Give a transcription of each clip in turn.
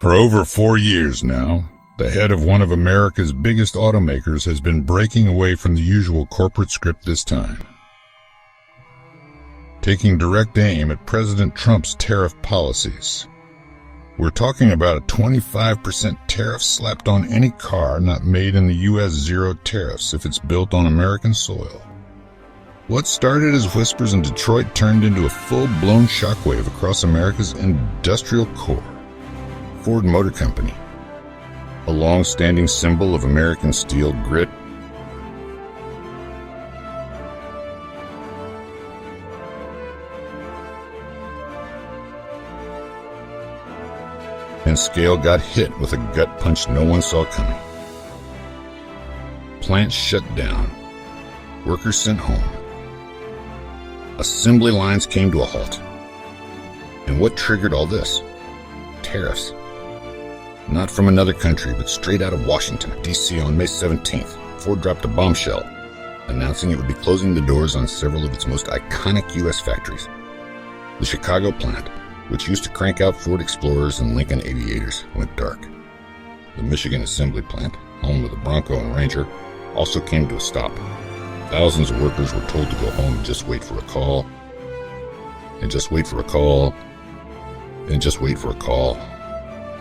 For over 4 years now, the head of one of America's biggest automakers has been breaking away from the usual corporate script this time, taking direct aim at President Trump's tariff policies. We're talking about a 25% tariff slapped on any car not made in the U.S. zero tariffs if it's built on American soil. What started as whispers in Detroit turned into a full-blown shockwave across America's industrial core. Ford Motor Company, a long-standing symbol of American steel grit, and scale, got hit with a gut punch no one saw coming. Plants shut down, workers sent home. Assembly lines came to a halt. And what triggered all this? Tariffs. Not from another country, but straight out of Washington, D.C. on May 17th, Ford dropped a bombshell, announcing it would be closing the doors on several of its most iconic U.S. factories. The Chicago plant, which used to crank out Ford Explorers and Lincoln Aviators, went dark. The Michigan assembly plant, home of the Bronco and Ranger, also came to a stop. Thousands of workers were told to go home and just wait for a call, and just wait for a call, and just wait for a call,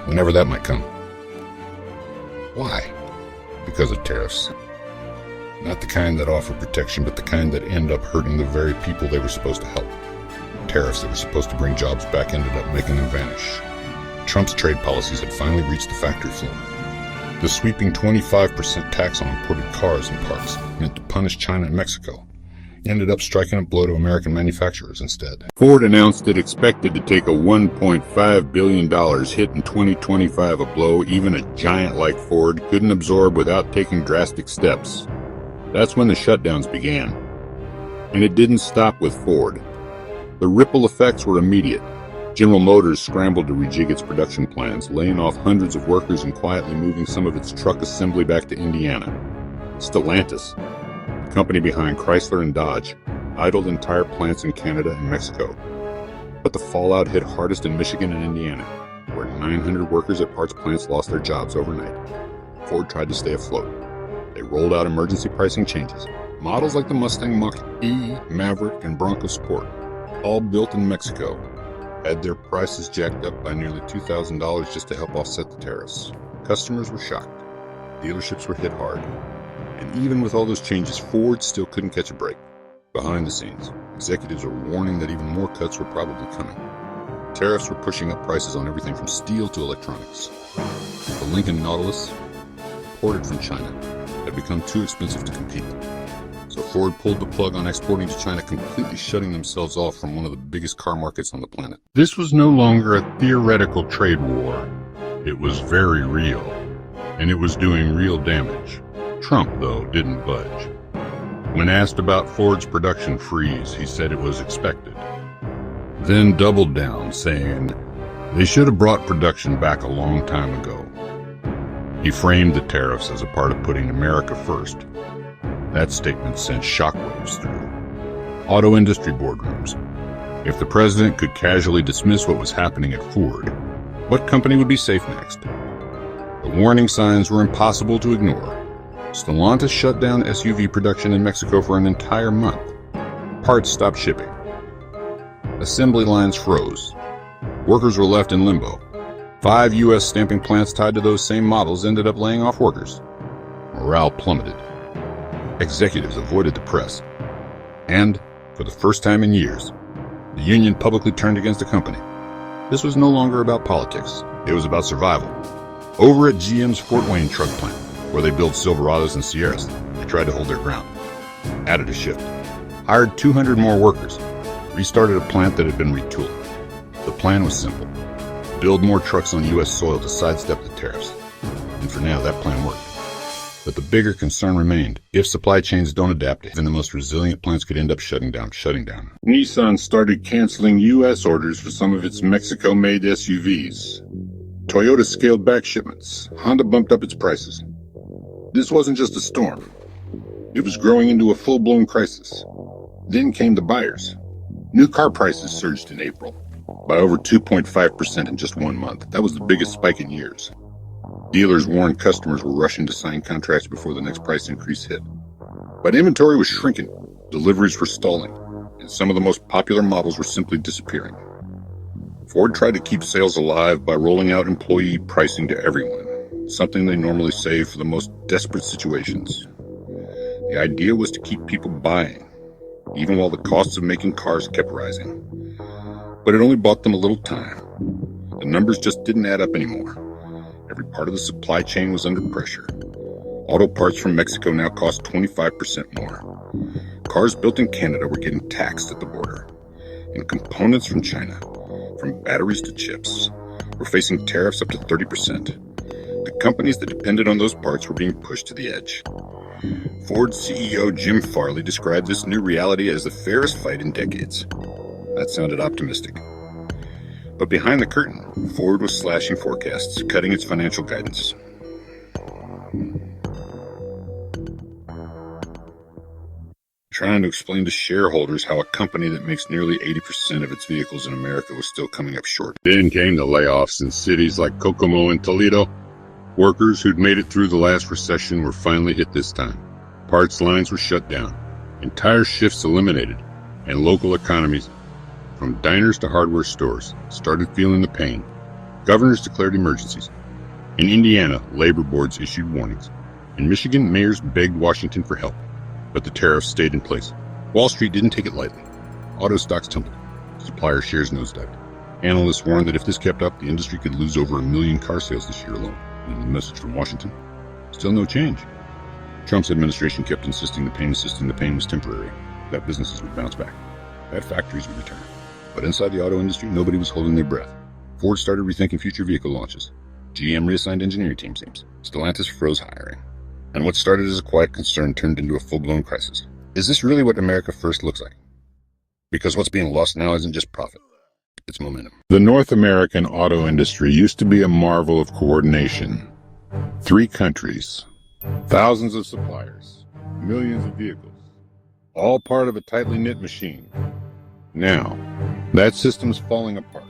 whenever that might come. Why? Because of tariffs. Not the kind that offer protection, but the kind that end up hurting the very people they were supposed to help. Tariffs that were supposed to bring jobs back ended up making them vanish. Trump's trade policies had finally reached the factory floor. The sweeping 25% tax on imported cars and parts meant to punish China and Mexico. Ended up striking a blow to American manufacturers instead. Ford announced it expected to take a $1.5 billion hit in 2025, a blow even a giant like Ford couldn't absorb without taking drastic steps. That's when the shutdowns began. And it didn't stop with Ford. The ripple effects were immediate. General Motors scrambled to rejig its production plans, laying off hundreds of workers and quietly moving some of its truck assembly back to Indiana. Stellantis, the company behind Chrysler and Dodge, idled entire plants in Canada and Mexico. But the fallout hit hardest in Michigan and Indiana, where 900 workers at parts plants lost their jobs overnight. Ford tried to stay afloat. They rolled out emergency pricing changes. Models like the Mustang Mach-E, Maverick, and Bronco Sport, all built in Mexico, had their prices jacked up by nearly $2,000 just to help offset the tariffs. Customers were shocked. Dealerships were hit hard. And even with all those changes, Ford still couldn't catch a break. Behind the scenes, executives were warning that even more cuts were probably coming. Tariffs were pushing up prices on everything from steel to electronics. The Lincoln Nautilus, imported from China, had become too expensive to compete. So Ford pulled the plug on exporting to China, completely shutting themselves off from one of the biggest car markets on the planet. This was no longer a theoretical trade war. It was very real, and it was doing real damage. Trump, though, didn't budge. When asked about Ford's production freeze, he said it was expected. Then doubled down, saying they should have brought production back a long time ago. He framed the tariffs as a part of putting America first. That statement sent shockwaves through auto industry boardrooms. If the president could casually dismiss what was happening at Ford, what company would be safe next? The warning signs were impossible to ignore. Stellantis shut down SUV production in Mexico for an entire month. Parts stopped shipping. Assembly lines froze. Workers were left in limbo. 5 U.S. stamping plants tied to those same models ended up laying off workers. Morale plummeted. Executives avoided the press. And, for the first time in years, the union publicly turned against the company. This was no longer about politics. It was about survival. Over at GM's Fort Wayne truck plant, where they build Silverados and Sierras, they tried to hold their ground. Added a shift. Hired 200 more workers. Restarted a plant that had been retooled. The plan was simple. Build more trucks on U.S. soil to sidestep the tariffs. And for now, that plan worked. But the bigger concern remained. If supply chains don't adapt, even the most resilient plants could end up shutting down. Nissan started canceling U.S. orders for some of its Mexico-made SUVs. Toyota scaled back shipments. Honda bumped up its prices. This wasn't just a storm. It was growing into a full-blown crisis. Then came the buyers. New car prices surged in April. by over 2.5% in just 1 month. That was the biggest spike in years. Dealers warned customers were rushing to sign contracts before the next price increase hit. But inventory was shrinking, deliveries were stalling, and some of the most popular models were simply disappearing. Ford tried to keep sales alive by rolling out employee pricing to everyone, something they normally save for the most desperate situations. The idea was to keep people buying, even while the costs of making cars kept rising. But it only bought them a little time. The numbers just didn't add up anymore. Every part of the supply chain was under pressure. Auto parts from Mexico now cost 25% more. Cars built in Canada were getting taxed at the border. And components from China, from batteries to chips, were facing tariffs up to 30%. The companies that depended on those parts were being pushed to the edge. Ford CEO Jim Farley described this new reality as the fairest fight in decades. That sounded optimistic. But behind the curtain, Ford was slashing forecasts, cutting its financial guidance. Trying to explain to shareholders how a company that makes nearly 80% of its vehicles in America was still coming up short. Then came the layoffs in cities like Kokomo and Toledo. Workers who'd made it through the last recession were finally hit this time. Parts lines were shut down, entire shifts eliminated, and local economies, from diners to hardware stores, started feeling the pain. Governors declared emergencies. In Indiana, labor boards issued warnings. In Michigan, mayors begged Washington for help. But the tariffs stayed in place. Wall Street didn't take it lightly. Auto stocks tumbled. Supplier shares nosedived. Analysts warned that if this kept up, the industry could lose over 1 million car sales this year alone. And the message from Washington? Still no change. Trump's administration kept insisting the pain was temporary, that businesses would bounce back, that factories would return. But inside the auto industry, nobody was holding their breath. Ford started rethinking future vehicle launches. GM reassigned engineering teams. Stellantis froze hiring. And what started as a quiet concern turned into a full-blown crisis. Is this really what America first looks like? Because what's being lost now isn't just profit, it's momentum. The North American auto industry used to be a marvel of coordination. 3 countries, thousands of suppliers, millions of vehicles, all part of a tightly knit machine. Now, that system's falling apart.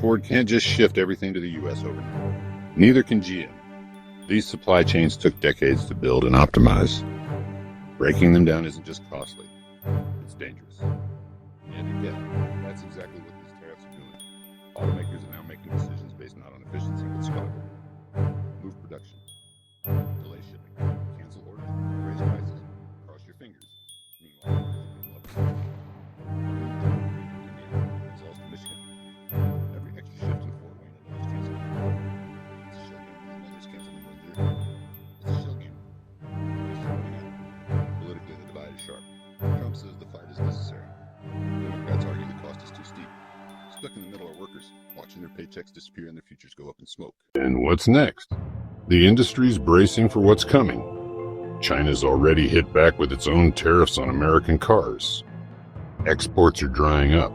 Ford can't just shift everything to the U.S. overnight. Neither can GM. These supply chains took decades to build and optimize. Breaking them down isn't just costly, it's dangerous. And again, that's exactly what these tariffs are doing. Automakers are now making decisions based not on efficiency but survival. Move production, delay shipping, cancel orders, raise prices, cross your fingers. Meanwhile, results to Michigan. Every extra shift in Fort Wayne and others canceled. It's a shell game, and others canceled in one year. It's a shell game. Politically, the divide is sharp. Trump says the fight is necessary. Democrats argue the cost is too steep. Stuck in the middle are workers, watching their paychecks disappear and their futures go up in smoke. And what's next? The industry's bracing for what's coming. China's already hit back with its own tariffs on American cars. Exports are drying up.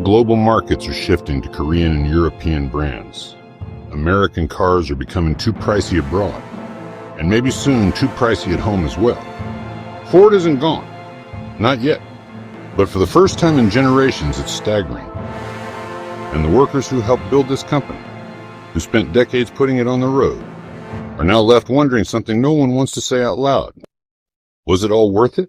Global markets are shifting to Korean and European brands. American cars are becoming too pricey abroad, and maybe soon too pricey at home as well. Ford isn't gone. Not yet. But for the first time in generations, it's staggering. And the workers who helped build this company, who spent decades putting it on the road, are now left wondering something no one wants to say out loud. Was it all worth it?